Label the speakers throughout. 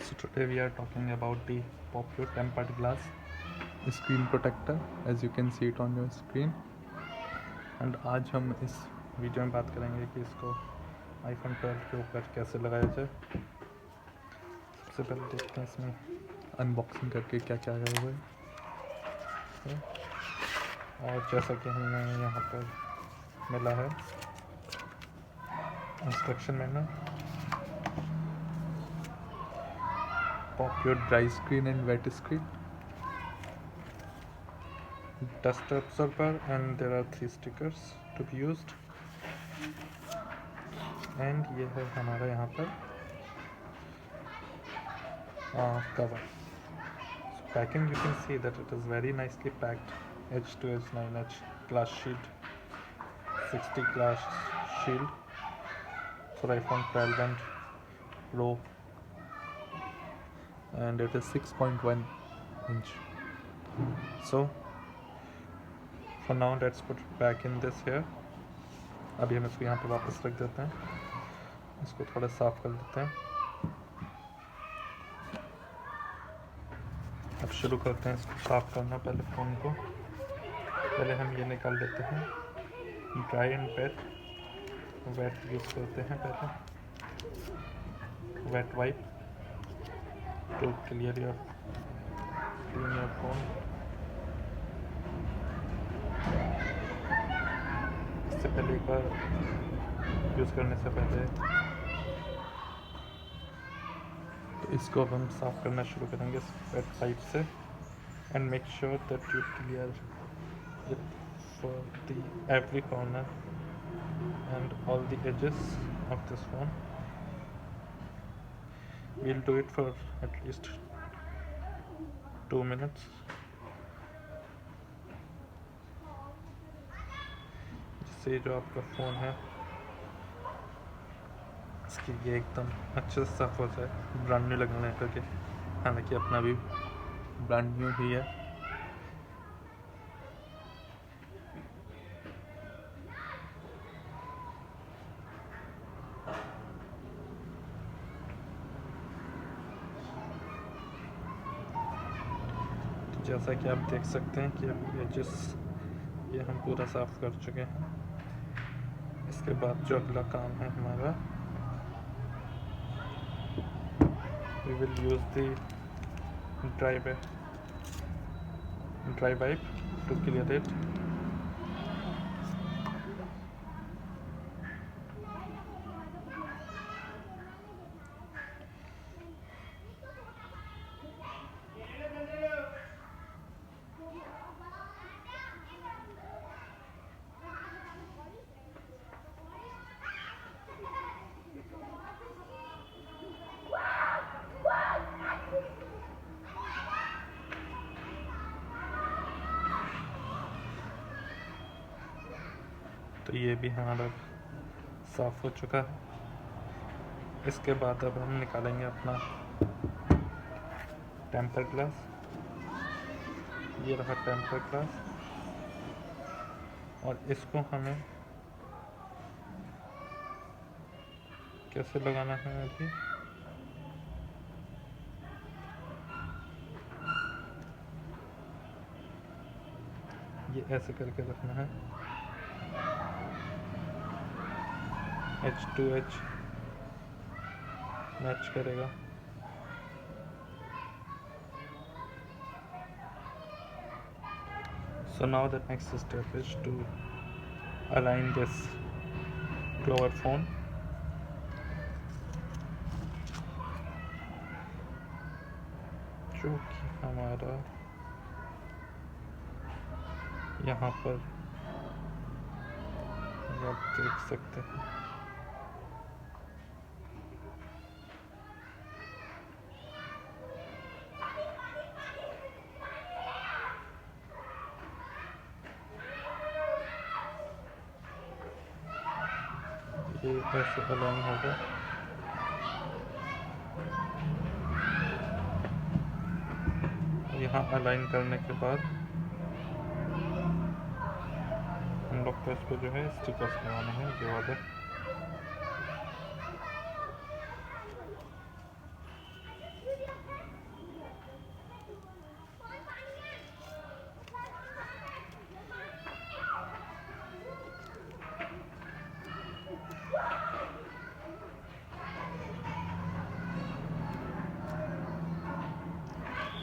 Speaker 1: So today we are talking about the Popio Tempered glass screen protector, as you can see it on your screen. And आज हम इस video में बात करेंगे कि इसको iPhone 12 के ऊपर कैसे लगाया जाए। सबसे पहले देखते हैं इसमें अनबॉक्सिंग करके क्या क्या आया हुआ है। और जैसा कि हमें यहाँ पर मिला है instruction manual, Popio dry screen and wet screen, dust absorber, and there are 3 stickers to be used. And ये है हमारा यहाँ पर cover. So packing, you can see that it is very nicely packed, edge to edge 9H glass sheet, 60 glass shield for iPhone 12 and Pro, and it is 6.1 inch. So for now let's put it back in this here. अभी हम इसको यहाँ पे वापस रख देते हैं, इसको थोड़ा साफ कर देते हैं। अब शुरू करते हैं इसको साफ करना। पहले फ़ोन को पहले हम ये निकाल लेते हैं, dry and wet. Wet use करते हैं पहले, wet wipe to clean your phone. इससे पहले एक बार यूज़ करने से पहले तो इसको अब हम साफ़ करना शुरू करेंगे वेट पाइप से। And make sure that you clear it for the every corner and all the edges of this phone. we'll do it for at least 2 minutes. जिससे जो आपका फ़ोन है इसकी ये एकदम अच्छे से साफ हो जाए, ब्रांड न्यू लगने करके। हालांकि अपना भी ब्रांड न्यू ही है। तो जैसा कि आप देख सकते हैं कि अब ये हम पूरा साफ कर चुके हैं। इसके बाद जो अगला काम है हमारा, we will use the dry wipe to clear it. तो ये भी हमारा साफ़ हो चुका है। इसके बाद अब हम निकालेंगे अपना टेम्पर ग्लास। ये रहा टेम्पर ग्लास, और इसको हमें कैसे लगाना है अभी, ये ऐसे करके रखना है। H to H मैच करेगा। So now the next step is to align this to our phone. जो कि हमारा यहाँ पर आप देख सकते हैं। ये ऐसे अलाइन होगा। यहाँ अलाइन करने के बाद हम लोग को इस पर जो है स्टिकर्स लगाने हैं, ये वाले।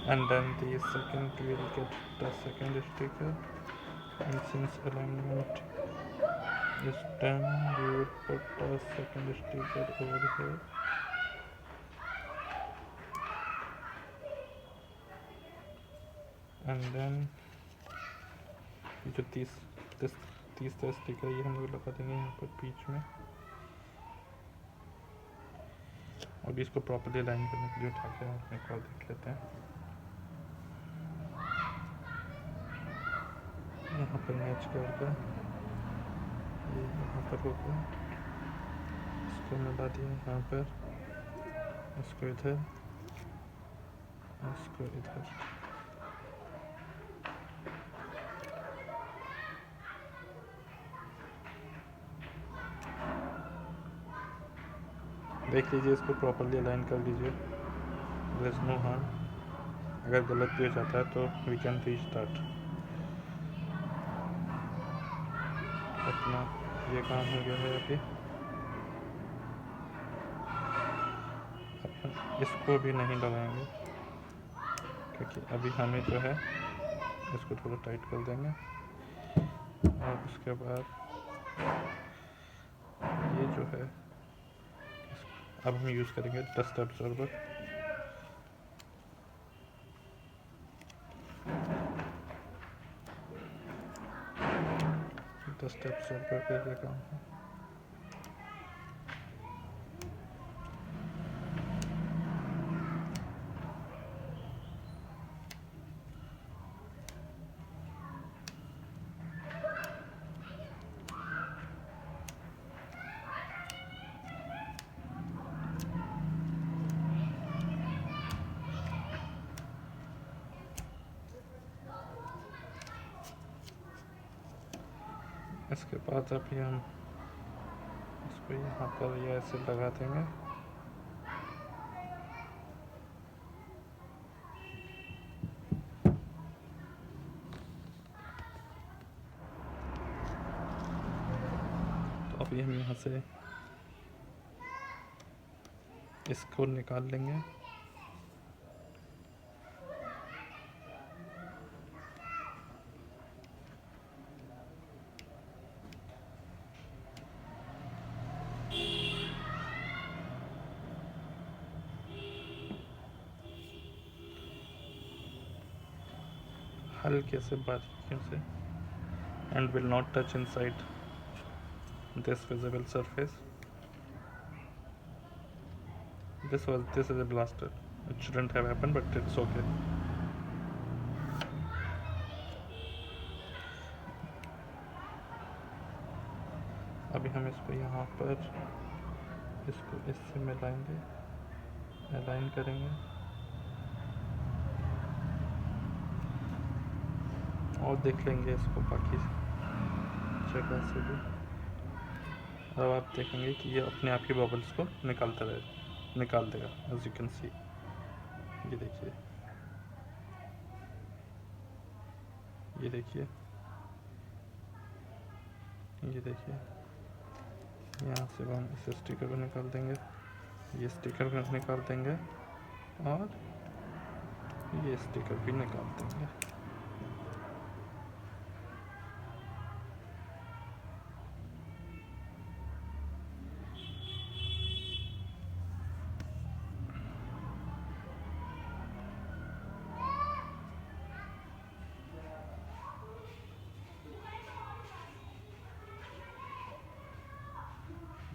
Speaker 1: and then the second will get the second sticker, and since alignment is done we will put the second sticker over here. And then जो तीसरा स्टिकर ये हम लोग लगा देंगे यहाँ पर बीच में, और इसको प्रॉपर्ली अलाइन करने के लिए उठा के आप एक बार देख लेते हैं। यहाँ पर मैच करके ये यहाँ पर होगा, इसको मिला दिया यहाँ पर, इसको इधर, इसको इधर। देख लीजिए, इसको प्रॉपर्ली अलाइन कर लीजिए, देयर इज नो हार्म। अगर गलत भी हो जाता है तो वी कैन रीस्टार्ट। अपना ये काम हो गया है अभी। अपन इसको भी नहीं लगाएंगे क्योंकि अभी हमें जो है इसको थोड़ा टाइट कर देंगे, और उसके बाद ये जो है अब हम यूज़ करेंगे डस्ट एब्जॉर्बर। डस्ट एब्जॉर्बर का ये काम है। इसके बाद अभी हम इसको यहाँ पर ये ऐसे लगा देंगे। तो अभी हम यहाँ से इसको निकाल लेंगे। हल्के से बारीकियों से, and will not touch inside this visible surface. This is a blaster. It shouldn't have happened, but it's okay. अभी हम इसको यहाँ पर इसको इससे मिलाएंगे, अलाइन करेंगे, और देख लेंगे इसको बाकी जगह से भी। अब आप देखेंगे कि ये अपने आप ही बबल्स को निकाल देगा, एज यू कैन सी। ये देखिए, ये देखिए, ये देखिए, यहाँ से हम इस स्टिकर को निकाल देंगे, ये स्टिकर को निकाल देंगे, और ये स्टिकर भी निकाल देंगे।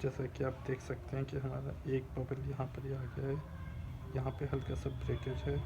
Speaker 1: जैसा कि आप देख सकते हैं कि हमारा एक बबल यहाँ पर ही आ गया है। यहाँ पे हल्का सा ब्रेकेज है,